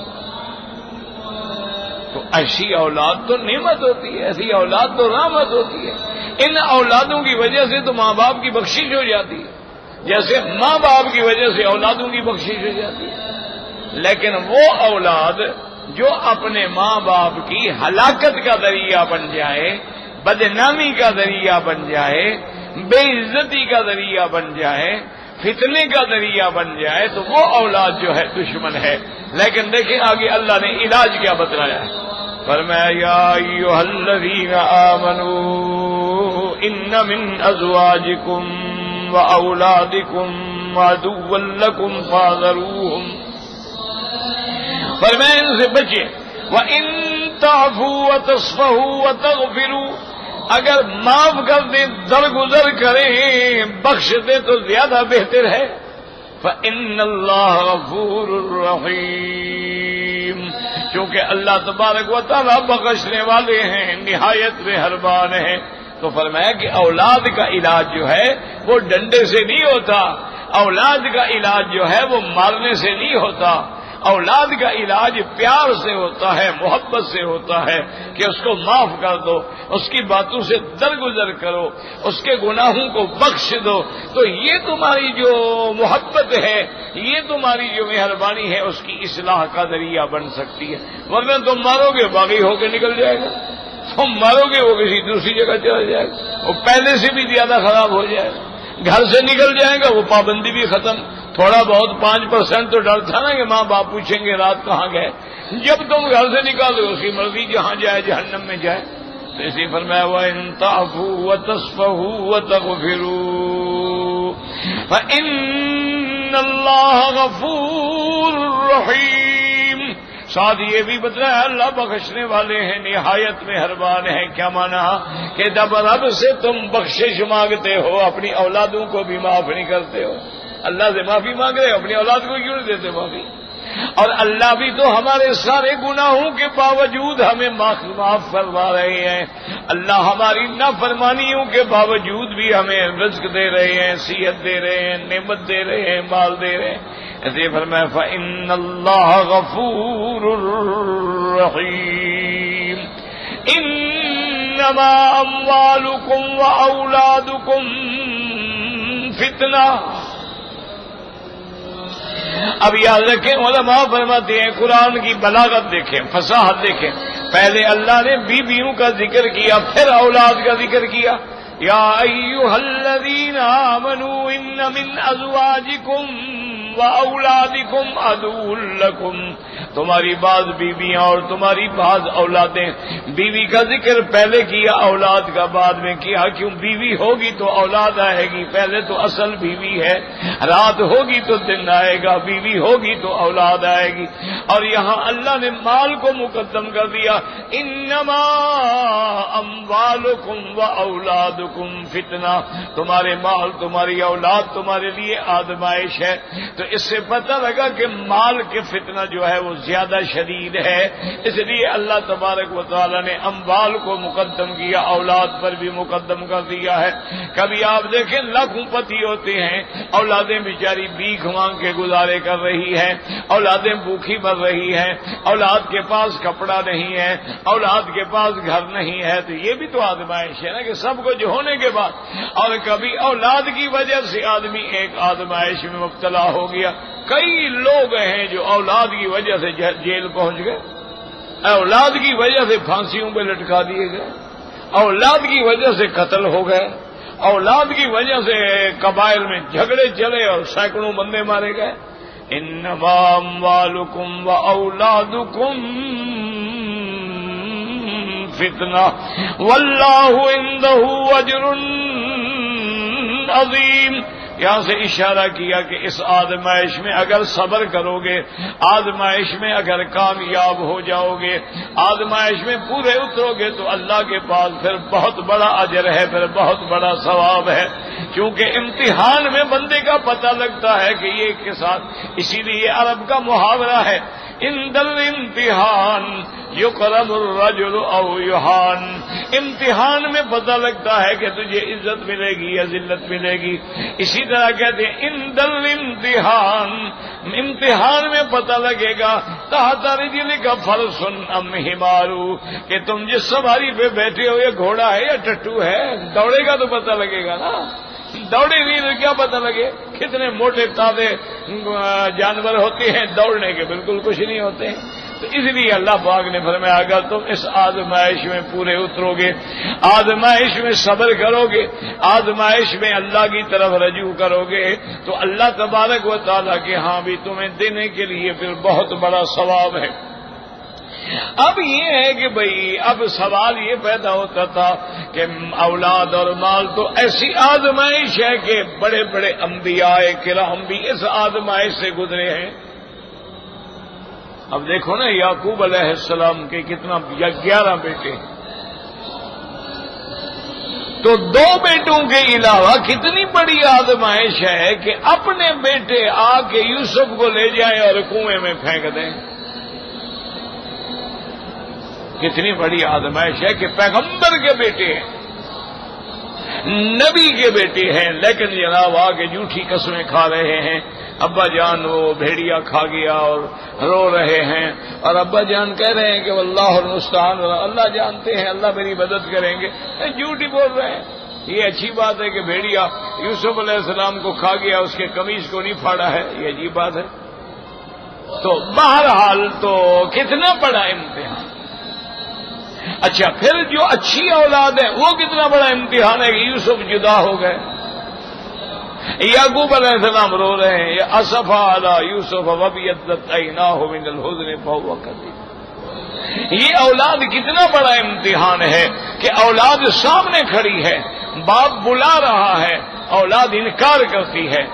تو ایسی اولاد تو نعمت ہوتی ہے، ایسی اولاد تو رحمت ہوتی ہے. ان اولادوں کی وجہ سے تو ماں باپ کی بخشش ہو جاتی ہے، جیسے ماں باپ کی وجہ سے اولادوں کی بخشش ہو جاتی ہے. لیکن وہ اولاد جو اپنے ماں باپ کی ہلاکت کا ذریعہ بن جائے، بدنامی کا ذریعہ بن جائے، بے عزتی کا ذریعہ بن جائے، فتنے کا ذریعہ بن جائے، تو وہ اولاد جو ہے دشمن ہے. لیکن دیکھیں آگے اللہ نے علاج کیا بتلایا ہے. فرمایا یا ایھا الذین آمنوا ان من ازواجکم واولادکم عدوا لکم فاحذروہم. فرمایا ان سے بچے. وَإِن تَعْفُوا وَتَصْفَحُوا وَتَغْفِرُوا، اگر معاف کر دیں، درگزر کریں، بخش دیں تو زیادہ بہتر ہے. فَإِنَّ اللَّهَ غَفُورٌ رَحِيمٌ، چونکہ اللہ تبارک و تعالیٰ بخشنے والے ہیں، نہایت مہربان ہیں. تو فرمایا کہ اولاد کا علاج جو ہے وہ ڈنڈے سے نہیں ہوتا، اولاد کا علاج جو ہے وہ مارنے سے نہیں ہوتا، اولاد کا علاج پیار سے ہوتا ہے، محبت سے ہوتا ہے کہ اس کو معاف کر دو، اس کی باتوں سے درگزر کرو، اس کے گناہوں کو بخش دو. تو یہ تمہاری جو محبت ہے، یہ تمہاری جو مہربانی ہے، اس کی اصلاح کا ذریعہ بن سکتی ہے. ورنہ تم مارو گے باغی ہو کے نکل جائے گا، تم مارو گے وہ کسی دوسری جگہ چلا جائے گا، وہ پہلے سے بھی زیادہ خراب ہو جائے گا. گھر سے نکل جائے گا، وہ پابندی بھی ختم. تھوڑا بہت 5% تو ڈر تھا نا کہ ماں باپ پوچھیں گے رات کہاں گئے. جب تم گھر سے نکالو اس کی مرضی جہاں جائے، جہنم میں جائے. تو اسی فرمایا وَإِن تَعْفُوا وَتَصْفَحُوا وَتَغْفِرُوا فَإِنَّ اللَّهَ غَفُورٌ رَحِيمٌ. ساتھ یہ بھی بتایا اللہ بخشنے والے ہیں، نہایت مہربان ہیں. کیا مانا کہ جب رب سے تم بخشش مانگتے ہو، اپنی اولادوں کو بھی معاف نہیں کرتے ہو. اللہ سے معافی مانگ رہے، اپنی اولاد کو کیوں نہیں دیتے معافی؟ اور اللہ بھی تو ہمارے سارے گناہوں کے باوجود ہمیں معاف فرما رہے ہیں. اللہ ہماری نافرمانیوں کے باوجود بھی ہمیں رزق دے رہے ہیں، صحت دے رہے ہیں، نعمت دے رہے ہیں، مال دے رہے ہیں. ایسے فرمایا فَإِنَّ اللَّهَ غَفُورٌ رَحِيمٌ. إِنَّمَا أَمْوَالُكُمْ وَأَوْلَادُكُمْ فِتْنَةٌ. اب یاد رکھیں، علماء فرماتے ہیں قرآن کی بلاغت دیکھیں، فصاحت دیکھیں. پہلے اللہ نے بیویوں کا ذکر کیا، پھر اولاد کا ذکر کیا. یا ایھا الذین آمنوا ان من ازواجکم وَأَوْلَادِكُمْ عَدُوٌّ لَكُمْ، تمہاری بعض بیویاں اور تمہاری بعض اولادیں، بیوی کا ذکر پہلے کیا اولاد کا بعد میں کیا، کیوں بیوی ہوگی تو اولاد آئے گی، پہلے تو اصل بیوی ہے، رات ہوگی تو دن آئے گا، بیوی ہوگی تو اولاد آئے گی، اور یہاں اللہ نے مال کو مقدم کر دیا، انما اموالکم واولادکم فتنہ، تمہارے مال تمہاری اولاد تمہارے لیے آزمائش ہے، تو اس سے پتہ لگا کہ مال کے فتنہ جو ہے وہ زیادہ شدید ہے، اس لیے اللہ تبارک و تعالی نے اموال کو مقدم کیا، اولاد پر بھی مقدم کر دیا ہے۔ کبھی آپ دیکھیں لاکھوں پتی ہوتے ہیں، اولادیں بیچاری بھیک مانگ کے گزارے کر رہی ہیں، اولادیں بھوکی مر رہی ہیں، اولاد کے پاس کپڑا نہیں ہے، اولاد کے پاس گھر نہیں ہے، تو یہ بھی تو آزمائش ہے نا کہ سب کچھ ہونے کے بعد، اور کبھی اولاد کی وجہ سے آدمی ایک آزمائش میں مبتلا ہو گیا۔ کئی لوگ ہیں جو اولاد کی وجہ سے جیل پہنچ گئے، اولاد کی وجہ سے پھانسیوں پہ لٹکا دیے گئے، اولاد کی وجہ سے قتل ہو گئے، اولاد کی وجہ سے قبائل میں جھگڑے چلے اور سینکڑوں بندے مارے گئے۔ انما اموالکم واولادکم فتنہ واللہ عندہ اجر عظیم، یہاں سے اشارہ کیا کہ اس آزمائش میں اگر صبر کرو گے، آزمائش میں اگر کامیاب ہو جاؤ گے، آزمائش میں پورے اترو گے تو اللہ کے پاس پھر بہت بڑا اجر ہے، پھر بہت بڑا ثواب ہے، کیونکہ امتحان میں بندے کا پتہ لگتا ہے کہ یہ کے ساتھ، اسی لیے عرب کا محاورہ ہے عند الامتحان یکرم الرجل او یہان، امتحان میں پتہ لگتا ہے کہ تجھے عزت ملے گی یا ذلت ملے گی، اسی طرح کہتے ہیں عند الامتحان، امتحان میں پتہ لگے گا تحت رجلک فرس ام حمار، کہ تم جس سواری پہ بیٹھے ہو یہ گھوڑا ہے یا ٹٹو ہے، دوڑے گا تو پتہ لگے گا نا، دوڑے نہیں تو کیا پتہ لگے، کتنے موٹے تازے جانور ہوتے ہیں، دوڑنے کے بالکل کچھ نہیں ہوتے ہیں۔ تو اس لیے اللہ پاک نے فرمایا اگر تم اس آزمائش میں پورے اترو گے، آزمائش میں صبر کرو گے، آزمائش میں اللہ کی طرف رجوع کرو گے، تو اللہ تبارک و تعالیٰ کے ہاں بھی تمہیں دینے کے لیے پھر بہت بڑا ثواب ہے۔ اب یہ ہے کہ بھئی اب سوال یہ پیدا ہوتا تھا کہ اولاد اور مال تو ایسی آزمائش ہے کہ بڑے بڑے انبیاء کرام بھی اس آزمائش سے گزرے ہیں۔ اب دیکھو نا یعقوب علیہ السلام کے کتنا 11 بیٹے ہیں، تو 2 بیٹوں کے علاوہ کتنی بڑی آزمائش ہے کہ اپنے بیٹے آ کے یوسف کو لے جائیں اور کنویں میں پھینک دیں۔ کتنی بڑی آزمائش ہے کہ پیغمبر کے بیٹے ہیں، نبی کے بیٹے ہیں، لیکن جناب آگے جھوٹی قسمیں کھا رہے ہیں، ابا جان وہ بھیڑیا کھا گیا اور رو رہے ہیں، اور ابا جان کہہ رہے ہیں کہ واللہ المستعان، اللہ جانتے ہیں، اللہ میری مدد کریں گے، جھوٹ ہی بول رہے ہیں۔ یہ اچھی بات ہے کہ بھیڑیا یوسف علیہ السلام کو کھا گیا، اس کے قمیص کو نہیں پھاڑا ہے، یہ عجیب بات ہے۔ تو بہرحال تو کتنا بڑا امتحان۔ اچھا پھر جو اچھی اولاد ہے وہ کتنا بڑا امتحان ہے کہ یوسف جدا ہو گئے، یعقوب علیہ السلام رو رہے ہیں، یا اسف علی یوسف وابیضت عیناہ من الحزن فهو کظیم۔ یہ اولاد کتنا بڑا امتحان ہے کہ اولاد سامنے کھڑی ہے، باپ بلا رہا ہے، اولاد انکار کرتی ہے،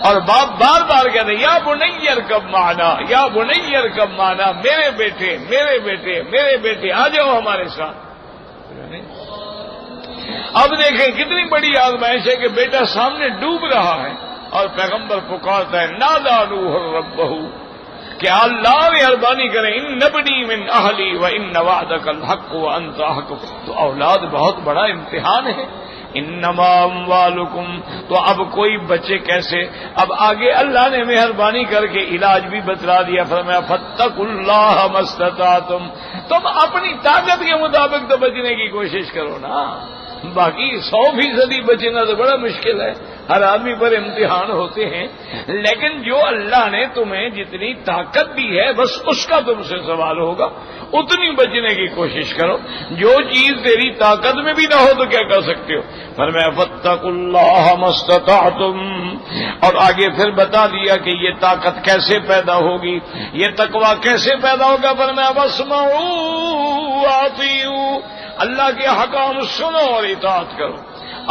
اور باپ بار بار کہتے ہیں یا بنی ارکب معنا، یا بنی ارکب معنا، میرے بیٹے میرے بیٹے میرے بیٹے آ جاؤ ہمارے ساتھ۔ اب دیکھیں کتنی بڑی آزمائش ہے کہ بیٹا سامنے ڈوب رہا ہے اور پیغمبر پکارتا ہے نادا نوح ربہ کہ اللہ مہربانی کریں ان ابنی من اہلی و ان وعدک الحق وانت احق۔ تو اولاد بہت بڑا امتحان ہے۔ انما اموالکم، تو اب کوئی بچے کیسے؟ اب آگے اللہ نے مہربانی کر کے علاج بھی بتلا دیا، فرمایا فاتقوا اللہ ما استطعتم، تم اپنی طاقت کے مطابق تو بچنے کی کوشش کرو نا، باقی 100% بچنا تو بڑا مشکل ہے، ہر آدمی پر امتحان ہوتے ہیں، لیکن جو اللہ نے تمہیں جتنی طاقت دی ہے بس اس کا تم سے سوال ہوگا، اتنی بچنے کی کوشش کرو۔ جو چیز تیری طاقت میں بھی نہ ہو تو کیا کر سکتے ہو؟ فرمایا فاتقوا اللہ ما استطعتم، اور آگے پھر بتا دیا کہ یہ طاقت کیسے پیدا ہوگی، یہ تقوی کیسے پیدا ہوگا۔ فرمایا واسمعوا واطیعوا، اللہ کے حکام سنو اور اطاعت کرو۔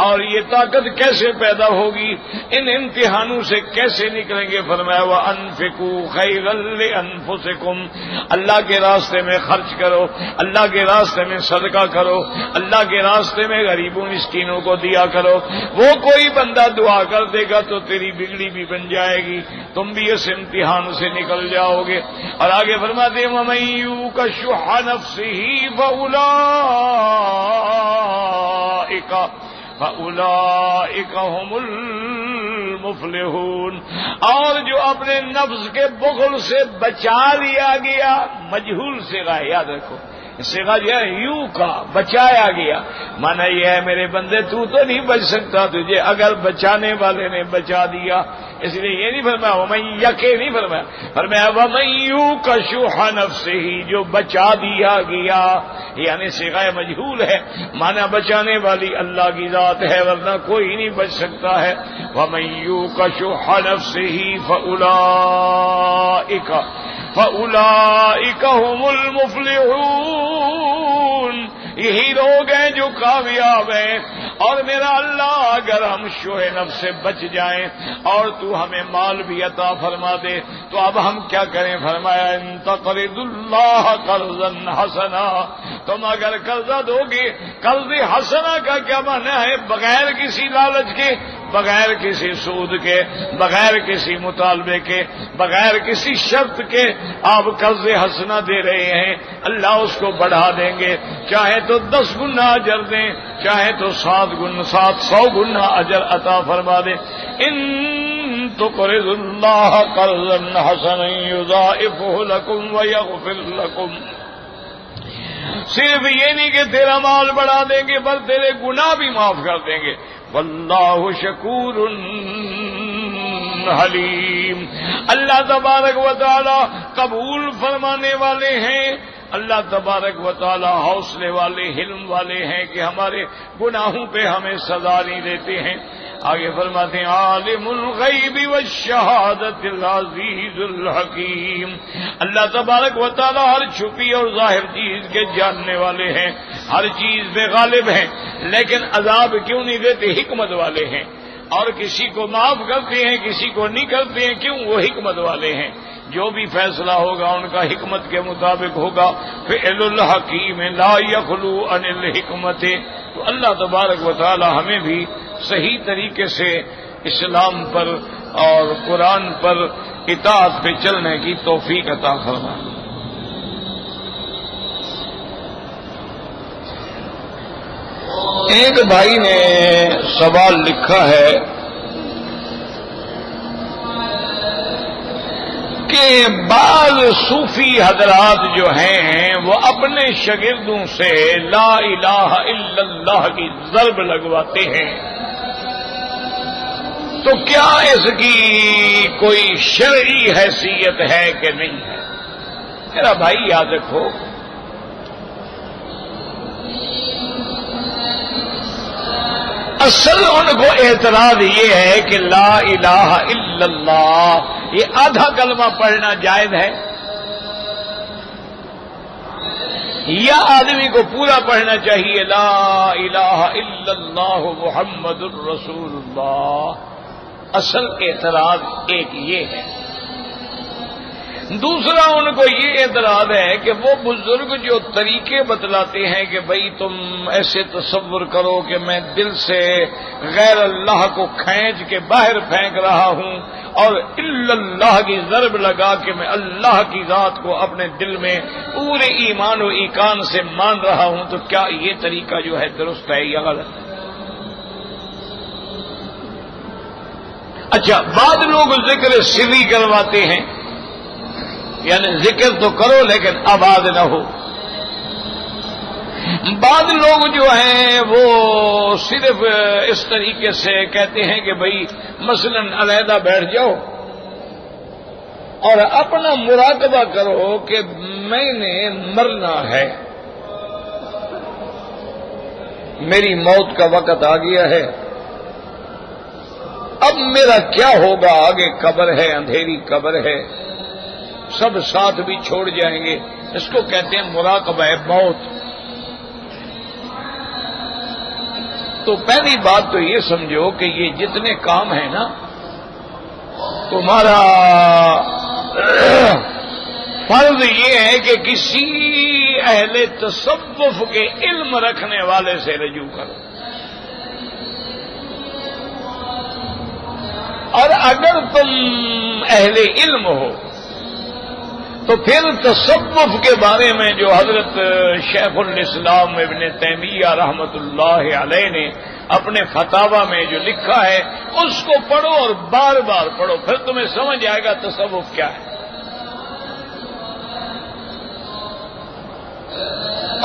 اور یہ طاقت کیسے پیدا ہوگی، ان امتحانوں سے کیسے نکلیں گے؟ فرمایا وَأَنفِقُوا خَيْرًا لِأَنفُسِكُمْ، اللہ کے راستے میں خرچ کرو، اللہ کے راستے میں صدقہ کرو، اللہ کے راستے میں غریبوں مسکینوں کو دیا کرو۔ وہ کوئی بندہ دعا کر دے گا تو تیری بگڑی بھی بن جائے گی، تم بھی اس امتحان سے نکل جاؤ گے۔ اور آگے فرماتے ہیں وَمَن يُوقَ شُحَّ نَفْسِهِ فَأُولَئِكَ هُمُ الْمُفْلِحُونَ، اور جو اپنے نفس کے بخل سے بچا لیا گیا، مجہول صیغہ ہے، یاد رکھو صیغہ جو ہے یوں کا بچایا گیا، مانا یہ ہے میرے بندے تو نہیں بچ سکتا، تجھے اگر بچانے والے نے بچا دیا۔ اس لیے یہ نہیں فرمایا وَمَن یَقِ نہیں فرمایا، فرمایا وَمَن یُوقَ شُحَّ نَفْسِهِ، جو بچا دیا گیا، یعنی صیغہ مجہول ہے، مانا بچانے والی اللہ کی ذات ہے، ورنہ کوئی نہیں بچ سکتا ہے۔ وَمَن یُوقَ شُحَّ نَفْسِهِ فَأُولَئِكَ هُمُ الْمُفْلِحُونَ، یہی لوگ ہیں جو کامیاب ہیں۔ اور میرا اللہ اگر ہم شوہ نفس سے بچ جائیں اور تو ہمیں مال بھی عطا فرما دے تو اب ہم کیا کریں؟ فرمایا ان تقرضوا اللہ قرضا حسنا، تم اگر قرضہ دو گے، قرض حسنا کا کیا معنی ہے؟ بغیر کسی لالچ کے، بغیر کسی سود کے، بغیر کسی مطالبے کے، بغیر کسی شرط کے آپ قرض حسنا دے رہے ہیں، اللہ اس کو بڑھا دیں گے، چاہے تو 10 گنا اجر دیں، چاہے تو 700 گنا اجر عطا فرما دیں۔ ان تقرضوا اللہ قرضا حسنا یضاعفہ لکم ویغفر لکم، صرف یہ نہیں کہ تیرا مال بڑھا دیں گے بل تیرے گناہ بھی معاف کر دیں گے۔ واللہ شکور حلیم، اللہ تبارک و تعالی قبول فرمانے والے ہیں، اللہ تبارک و تعالی حوصلے والے، حلم والے ہیں کہ ہمارے گناہوں پہ ہمیں سزا نہیں دیتے ہیں۔ آگے فرماتے ہیں عالم الغیب والشہادت العزیز الحکیم، اللہ تبارک و تعالی ہر چھپی اور ظاہر چیز کے جاننے والے ہیں، ہر چیز پہ غالب ہیں، لیکن عذاب کیوں نہیں دیتے؟ حکمت والے ہیں، اور کسی کو معاف کرتے ہیں کسی کو نہیں کرتے ہیں، کیوں؟ وہ حکمت والے ہیں، جو بھی فیصلہ ہوگا ان کا حکمت کے مطابق ہوگا۔ فعل الحکیم لا یخلو عن الحکمت، تو اللہ تبارک و تعالی ہمیں بھی صحیح طریقے سے اسلام پر اور قرآن پر اطاعت پہ چلنے کی توفیق عطا فرمائے۔ ایک بھائی نے سوال لکھا ہے کہ بعض صوفی حضرات جو ہیں وہ اپنے شاگردوں سے لا الہ الا اللہ کی ضرب لگواتے ہیں، تو کیا اس کی کوئی شرعی حیثیت ہے کہ نہیں ہے؟ میرا بھائی یاد رکھو، اصل ان کو اعتراض یہ ہے کہ لا الہ الا اللہ یہ آدھا کلمہ پڑھنا جائز ہے یا آدمی کو پورا پڑھنا چاہیے لا الہ الا اللہ محمد الرسول اللہ؟ اصل اعتراض ایک یہ ہے۔ دوسرا ان کو یہ اعتراض ہے کہ وہ بزرگ جو طریقے بتلاتے ہیں کہ بھئی تم ایسے تصور کرو کہ میں دل سے غیر اللہ کو کھینچ کے باہر پھینک رہا ہوں اور الا اللہ کی ضرب لگا کہ میں اللہ کی ذات کو اپنے دل میں پورے ایمان و ایقان سے مان رہا ہوں، تو کیا یہ طریقہ جو ہے درست ہے یا غلط ہے؟ اچھا، بعض لوگ ذکر سری کرواتے ہیں، یعنی ذکر تو کرو لیکن آواز نہ ہو۔ بعض لوگ جو ہیں وہ صرف اس طریقے سے کہتے ہیں کہ بھئی مثلا علیحدہ بیٹھ جاؤ اور اپنا مراقبہ کرو کہ میں نے مرنا ہے، میری موت کا وقت آ گیا ہے، اب میرا کیا ہوگا؟ آگے قبر ہے، اندھیری قبر ہے، سب ساتھ بھی چھوڑ جائیں گے۔ اس کو کہتے ہیں مراقبہ موت۔ تو پہلی بات تو یہ سمجھو کہ یہ جتنے کام ہیں نا، تمہارا فرض یہ ہے کہ کسی اہل تصوف کے علم رکھنے والے سے رجوع کرو، اور اگر تم اہل علم ہو تو پھر تصوف کے بارے میں جو حضرت شیخ الاسلام ابن تیمیہ رحمت اللہ علیہ نے اپنے فتاوی میں جو لکھا ہے اس کو پڑھو اور بار بار پڑھو، پھر تمہیں سمجھ آئے گا تصوف کیا ہے۔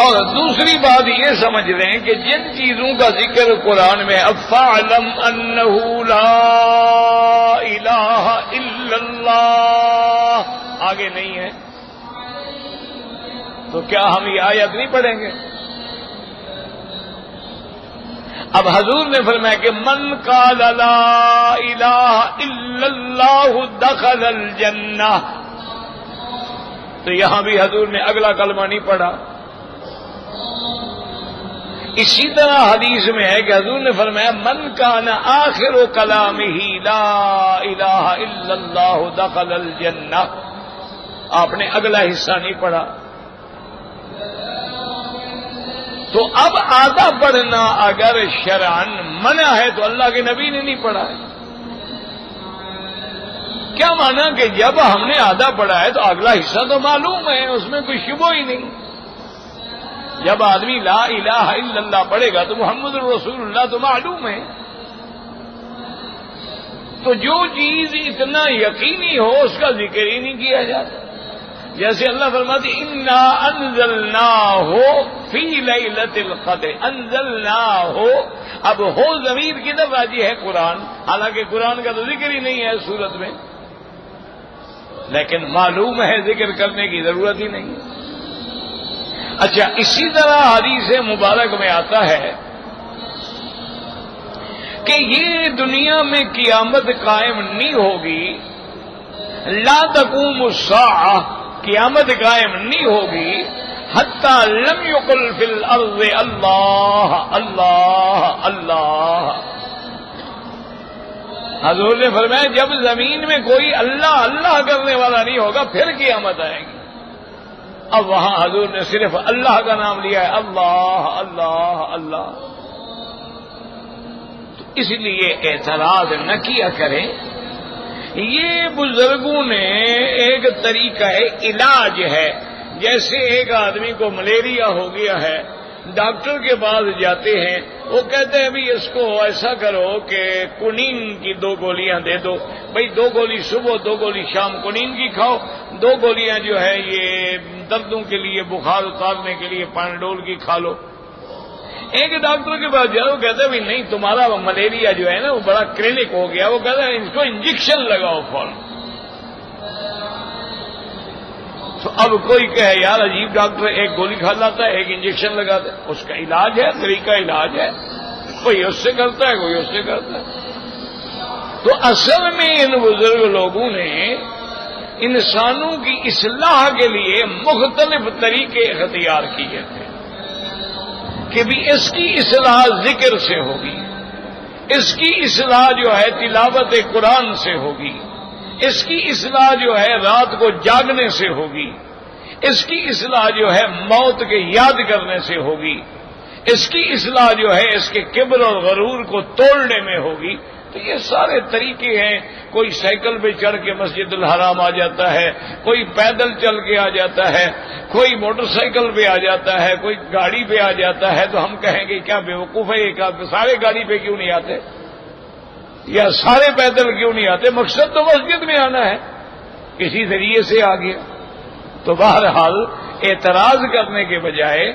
اور دوسری بات یہ سمجھ لیں کہ جن چیزوں کا ذکر قرآن میں فَاعْلَمْ أَنَّهُ لَا إِلَٰهَ إِلَّا اللَّهُ آگے نہیں ہے، تو کیا ہم یہ آیت نہیں پڑھیں گے؟ اب حضور نے فرمایا کہ من قال لا الہ الا اللہ دخل الجنہ، تو یہاں بھی حضور نے اگلا کلمہ نہیں پڑھا۔ اسی طرح حدیث میں ہے کہ حضور نے فرمایا من کان آخر کلامہ لا الہ الا اللہ دخل الجنہ، آپ نے اگلا حصہ نہیں پڑھا۔ تو اب آدھا پڑھنا اگر شرعن منع ہے تو اللہ کے نبی نے نہیں پڑھا ہے۔ کیا مانا کہ جب ہم نے آدھا پڑھا ہے تو اگلا حصہ تو معلوم ہے، اس میں کوئی شبہ ہی نہیں۔ جب آدمی لا الہ الا اللہ پڑھے گا تو محمد رسول اللہ تو معلوم ہے۔ تو جو چیز اتنا یقینی ہو اس کا ذکر ہی نہیں کیا جاتا۔ جیسے اللہ فرماتے انا انزلناہ فی لیلۃ القدر، انزلناہ، اب ہو ضمیر کدھر راجی ہے؟ قرآن، حالانکہ قرآن کا تو ذکر ہی نہیں ہے اس صورت میں، لیکن معلوم ہے ذکر کرنے کی ضرورت ہی نہیں۔ اچھا، اسی طرح حدیث مبارک میں آتا ہے کہ یہ دنیا میں قیامت قائم نہیں ہوگی، لا تقوم الساعہ، قیامت قائم نہیں ہوگی حتی لم یقل فی الارض اللہ اللہ اللہ۔ حضور نے فرمایا جب زمین میں کوئی اللہ اللہ کرنے والا نہیں ہوگا پھر قیامت آئے گی۔ اب وہاں حضور نے صرف اللہ کا نام لیا ہے، اللہ اللہ اللہ۔ تو اس لیے اعتراض نہ کیا کریں۔ یہ بزرگوں نے ایک طریقہ علاج ہے، جیسے ایک آدمی کو ملیریا ہو گیا ہے، ڈاکٹر کے پاس جاتے ہیں، وہ کہتے ہیں بھی اس کو ایسا کرو کہ کنین کی 2 گولیاں دے دو، بھئی 2 گولی صبح 2 گولی شام کنین کی کھاؤ، 2 گولیاں جو ہے یہ دردوں کے لیے بخار اتارنے کے لیے پانڈول کی کھا لو۔ ایک ڈاکٹر کے پاس جاؤ، کہتے ہیں بھی نہیں تمہارا ملیریا جو ہے نا وہ بڑا کلینک ہو گیا، وہ کہتا ہے اس کو انجیکشن لگاؤ فوراً۔ تو اب کوئی کہے یار عجیب ڈاکٹر، ایک گولی کھا لاتا ہے ایک انجیکشن لگاتا ہے، اس کا علاج ہے، طریقہ علاج ہے، کوئی اس سے کرتا ہے کوئی اس سے کرتا ہے۔ تو اصل میں ان بزرگ لوگوں نے انسانوں کی اصلاح کے لیے مختلف طریقے اختیار کیے تھے کہ بھی اس کی اصلاح ذکر سے ہوگی، اس کی اصلاح جو ہے تلاوت قرآن سے ہوگی، اس کی اصلاح جو ہے رات کو جاگنے سے ہوگی، اس کی اصلاح جو ہے موت کے یاد کرنے سے ہوگی، اس کی اصلاح جو ہے اس کے کبر اور غرور کو توڑنے میں ہوگی۔ تو یہ سارے طریقے ہیں، کوئی سائیکل پہ چڑھ کے مسجد الحرام آ جاتا ہے، کوئی پیدل چل کے آ جاتا ہے، کوئی موٹر سائیکل پہ آ جاتا ہے، کوئی گاڑی پہ آ جاتا ہے، تو ہم کہیں گے کیا بیوقوف ہے یہ، کیا سارے گاڑی پہ کیوں نہیں آتے یا سارے پیدل کیوں نہیں آتے؟ مقصد تو مسجد میں آنا ہے، کسی ذریعے سے آ گیا۔ تو بہرحال اعتراض کرنے کے بجائے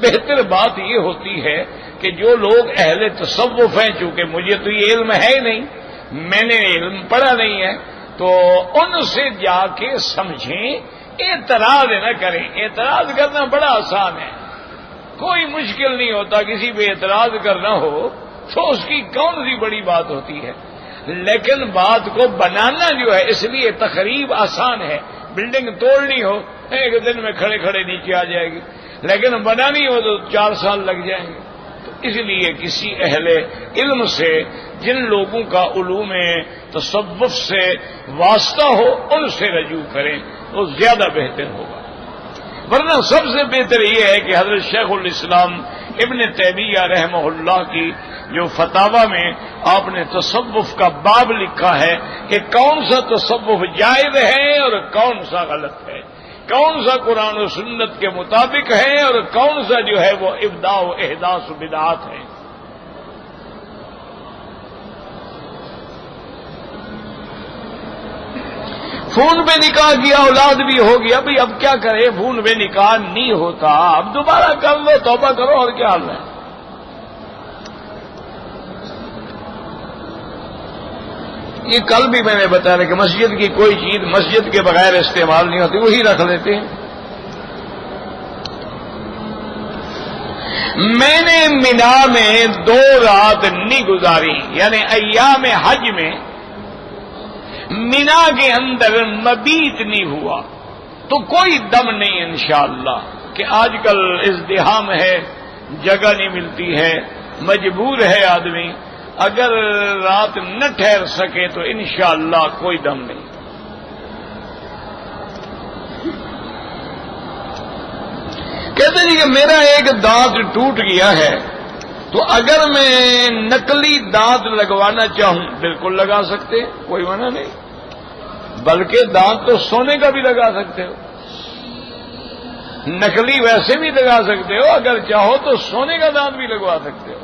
بہتر بات یہ ہوتی ہے کہ جو لوگ اہل تصوف ہیں، چونکہ مجھے تو یہ علم ہے ہی نہیں، میں نے علم پڑھا نہیں ہے، تو ان سے جا کے سمجھیں، اعتراض نہ کریں۔ اعتراض کرنا بڑا آسان ہے، کوئی مشکل نہیں ہوتا، کسی پہ اعتراض کرنا ہو تو اس کی کون سی بڑی بات ہوتی ہے، لیکن بات کو بنانا جو ہے، اس لیے تخریب آسان ہے، بلڈنگ توڑنی ہو ایک دن میں کھڑے کھڑے نیچے آ جائے گی، لیکن بنانی ہو تو 4 سال لگ جائیں گے۔ تو اس لیے کسی اہل علم سے، جن لوگوں کا علوم تصوف سے واسطہ ہو، ان سے رجوع کریں تو زیادہ بہتر ہوگا۔ ورنہ سب سے بہتر یہ ہے کہ حضرت شیخ الاسلام ابن تیمیہ رحمہ اللہ کی جو فتاوی میں آپ نے تصوف کا باب لکھا ہے کہ کون سا تصوف جائز ہے اور کون سا غلط ہے، کون سا قرآن و سنت کے مطابق ہے اور کون سا جو ہے وہ ابداع و احداث و بدعات ہے۔ فون پہ نکاح کیا، اولاد بھی ہو گیا، بھئی اب کیا کرے، فون پہ نکاح نہیں ہوتا، اب دوبارہ کر لو، توبہ کرو، اور کیا حال ہے۔ یہ کل بھی میں نے بتایا کہ مسجد کی کوئی چیز مسجد کے بغیر استعمال نہیں ہوتی، وہی رکھ لیتے ہیں۔ میں نے مینا میں 2 رات نہیں گزاری، یعنی ایام حج میں مینا کے اندر مبیت نہیں ہوا، تو کوئی دم نہیں انشاءاللہ کہ آج کل ازدحام ہے، جگہ نہیں ملتی ہے، مجبور ہے آدمی، اگر رات نہ ٹھہر سکے تو انشاءاللہ کوئی دم نہیں۔ کہتے جی کہ میرا ایک دانت ٹوٹ گیا ہے، تو اگر میں نقلی دانت لگوانا چاہوں بالکل لگا سکتے، کوئی منع نہیں، بلکہ دانت تو سونے کا بھی لگا سکتے ہو، نقلی ویسے بھی لگا سکتے ہو، اگر چاہو تو سونے کا دانت بھی لگوا سکتے ہو،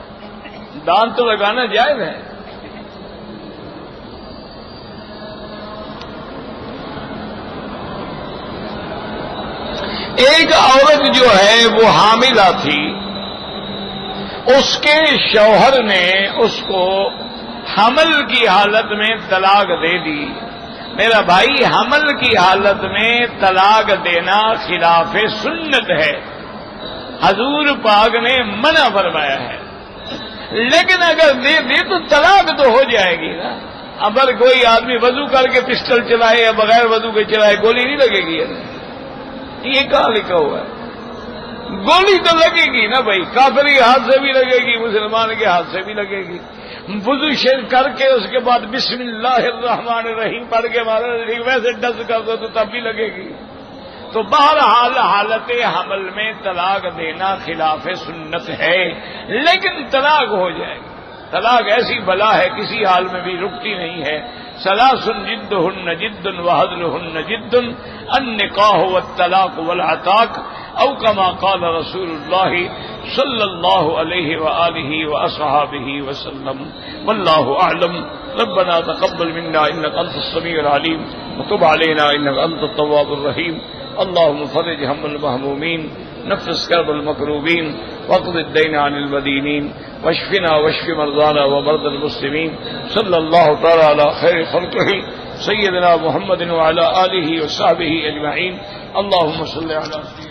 دانت تو لگانا جائز ہے۔ ایک عورت جو ہے وہ حاملہ تھی، اس کے شوہر نے اس کو حمل کی حالت میں طلاق دے دی۔ میرا بھائی، حمل کی حالت میں طلاق دینا خلاف سنت ہے، حضور پاک نے منع فرمایا ہے، لیکن اگر دے دے تو طلاق تو ہو جائے گی نا۔ اگر کوئی آدمی وضو کر کے پسٹل چلائے یا بغیر وضو کے چلائے، گولی نہیں لگے گی؟ یہ کہاں لکھا ہوا ہے؟ گولی تو لگے گی نا بھائی، کافری ہاتھ سے بھی لگے گی، مسلمان کے ہاتھ سے بھی لگے گی۔ وضو کر کے اس کے بعد بسم اللہ الرحمن الرحیم پڑھ کے مارا، ویسے ڈس کر دو تو تب بھی لگے گی۔ تو بہرحال حالت حمل میں طلاق دینا خلاف سنت ہے، لیکن طلاق ہو جائے گی۔ طلاق ایسی بلا ہے، کسی حال میں بھی رکتی نہیں ہے۔ ثلاث جدہن جد وہزلہن جد، النکاح والطلاق والعتاق، او کما قال رسول اللہ صلی اللہ علیہ وآلہ واصحابہ وسلم، واللہ اعلم۔ ربنا تقبل منا انک انت السمیع العلیم وتب علینا انک انت التواب الرحیم۔ اللهم فرج هم المهمومين، نفس كرب المكروبين، واقض الدين عن المدينين، واشفنا واشف مرضانا ومرضى المسلمين۔ صلى الله تعالى على خير خلقه سيدنا محمد وعلى آله وصحبه أجمعين۔ اللهم صل على سيدنا